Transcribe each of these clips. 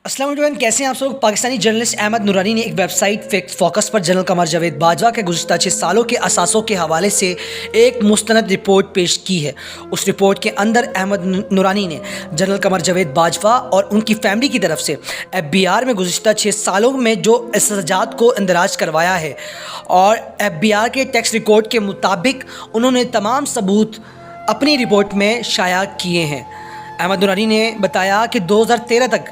अस्सलाम वालेकुम, कैसे हैं आप सब। पाकिस्तानी जर्नलिस्ट अहमद नूरानी ने एक वेबसाइट फैक्ट फोकस पर जनरल कमर जावेद बाजवा के गुज़श्ता 6 सालों के असासों के हवाले से एक मुस्तनद रिपोर्ट पेश की है। उस रिपोर्ट के अंदर अहमद नूरानी ने जनरल कमर जावेद बाजवा और उनकी फैमिली की तरफ से FBI में गुज़श्ता 6 सालों में जो एहतजाजात को इंदराज करवाया है और FBI के टैक्स रिकॉर्ड के मुताबिक उन्होंने तमाम सबूत अपनी रिपोर्ट में शाया किए हैं। अहमद नूरानी ने बताया कि 2013 तक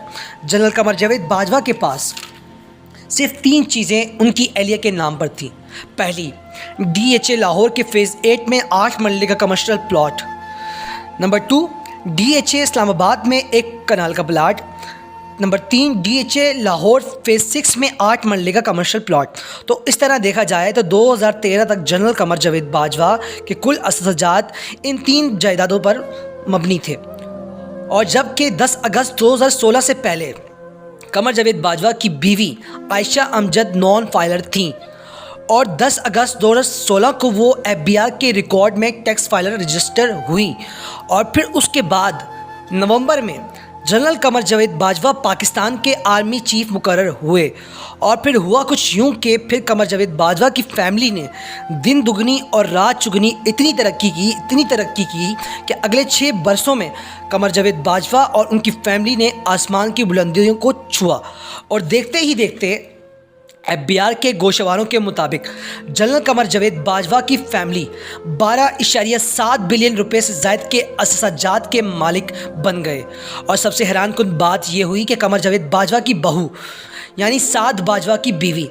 जनरल कमर जावेद बाजवा के पास सिर्फ 3 चीज़ें उनकी एहलिया के नाम पर थीं। पहली, DHA लाहौर के फ़ेज़ 8 में 8 मरले का commercial plot. Number 2, DHA Islamabad में 1 कनाल का plot. Number 3, DHA Lahore phase 6 में 8 मरले का कमर्शियल प्लॉट। तो इस तरह देखा जाए तो 2013 तक जनरल कमर जावेद बाजवा के कुल असाजात इन 3 जायदादों पर मबनी थे। और जबकि 10 अगस्त 2016 से पहले कमर जावेद बाजवा की बीवी आयशा अमजद नॉन फाइलर थीं और 10 अगस्त 2016 को वो FBI के रिकॉर्ड में टैक्स फाइलर रजिस्टर हुई। और फिर उसके बाद नवंबर में जनरल कमर जावेद बाजवा पाकिस्तान के आर्मी चीफ मुकर्रर हुए। और फिर हुआ कुछ यूँ कि फिर कमर जावेद बाजवा की फैमिली ने दिन दुगनी और रात चुगनी इतनी तरक्की की कि अगले 6 बरसों में कमर जावेद बाजवा और उनकी फैमिली ने आसमान की बुलंदियों को छुआ। और देखते ही देखते FBI के गोशवारों के मुताबिक जनरल कमर जावेद बाजवा की फैमिली 12.7 बिलियन रुपए से ज़ायद के असाजात के मालिक बन गए। और सबसे हैरानकुन बात यह हुई कि कमर जावेद बाजवा की बहू यानी साद बाजवा की बीवी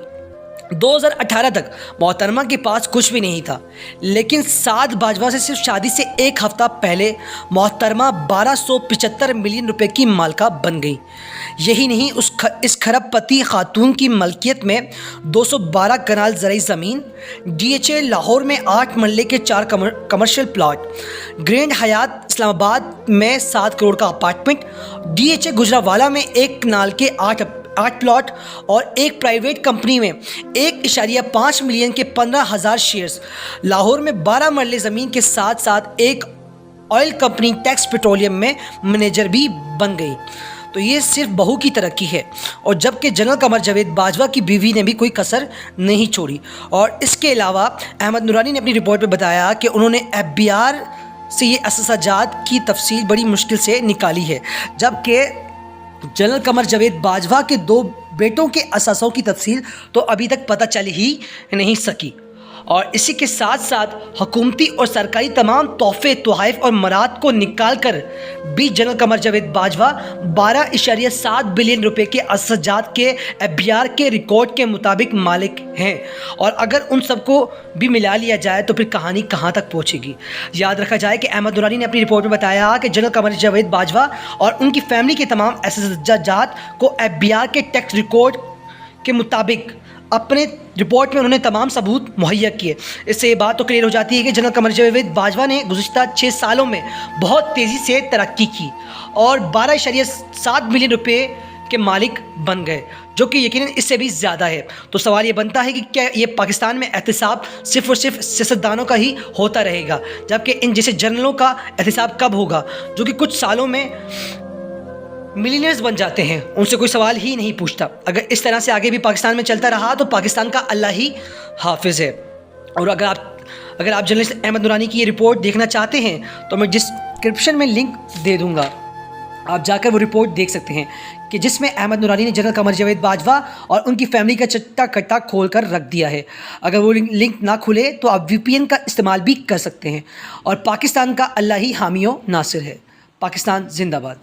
2018 तक मोहतरमा के पास कुछ भी नहीं था, लेकिन साद बाजवा से सिर्फ शादी से 1 हफ़्ता पहले मोहतरमा 1275 मिलियन रुपए की मालका बन गई। यही नहीं, इस खरबपति खातून की मलकियत में 212 कनाल ज़रई ज़मीन, DHA लाहौर में 8 मरले के 4 कमर्शियल प्लॉट, ग्रैंड हयात इस्लामाबाद में 7 करोड़ का अपार्टमेंट, DHA गुजरावाला में 1 कनाल के 8 प्लॉट और एक प्राइवेट कंपनी में 1.5 मिलियन के 15,000 शेयर्स, लाहौर में 12 मरले ज़मीन के साथ साथ एक ऑयल कंपनी टैक्स पेट्रोलियम में मैनेजर भी बन गई। तो ये सिर्फ बहू की तरक्की है। और जबकि जनरल कमर जावेद बाजवा की बीवी ने भी कोई कसर नहीं छोड़ी। और इसके अलावा अहमद नूरानी ने अपनी रिपोर्ट में बताया कि उन्होंने FBI से ये असाजात की तफसील बड़ी मुश्किल से निकाली है, जबकि जनरल कमर जावेद बाजवा के 2 बेटों के असासों की तफसील तो अभी तक पता चल ही नहीं सकी। और इसी के साथ साथ हुकूमती और सरकारी तमाम तोहफे, तोहफ़ और मराद को निकाल कर भी जनरल कमर जावेद बाजवा 12.7 बिलियन रुपए के असाजात के FBI के रिकॉर्ड के मुताबिक मालिक हैं। और अगर उन सबको भी मिला लिया जाए तो फिर कहानी कहाँ तक पहुँचेगी। याद रखा जाए कि अहमद नूरानी ने अपनी रिपोर्ट में बताया कि जनरल कमर जावेद बाजवा और उनकी फैमिली के तमाम असाजात को FBI के टैक्स रिकॉर्ड के मुताबिक अपने रिपोर्ट में उन्होंने तमाम सबूत मुहैया किए। इससे ये बात तो क्लियर हो जाती है कि जनरल कमर जावेद बाजवा ने गुज़श्ता 6 सालों में बहुत तेज़ी से तरक्की की और 12.7 मिलियन रुपए के मालिक बन गए, जो कि यकीनन इससे भी ज़्यादा है। तो सवाल ये बनता है कि क्या ये पाकिस्तान में एहतिसाब सिर्फ़ और सिर्फ सियासतदानों का ही होता रहेगा, जबकि इन जैसे जर्नलों का एहतिसाब कब होगा जो कि कुछ सालों में मिलियनर्स बन जाते हैं, उनसे कोई सवाल ही नहीं पूछता। अगर इस तरह से आगे भी पाकिस्तान में चलता रहा तो पाकिस्तान का अल्लाह ही हाफिज़ है। और अगर आप जर्नलिस्ट अहमद नूरानी की ये रिपोर्ट देखना चाहते हैं तो मैं डिस्क्रिप्शन में लिंक दे दूँगा, आप जाकर वो रिपोर्ट देख सकते हैं कि जिसमें अहमद नूरानी ने जनरल कमर जावेद बाजवा और उनकी फैमिली का चट्टा कट्टा खोल कर रख दिया है। अगर वो लिंक ना खुले तो आप VPN का इस्तेमाल भी कर सकते हैं। और पाकिस्तान का अल्लाह ही हामी व नासिर है। पाकिस्तान जिंदाबाद।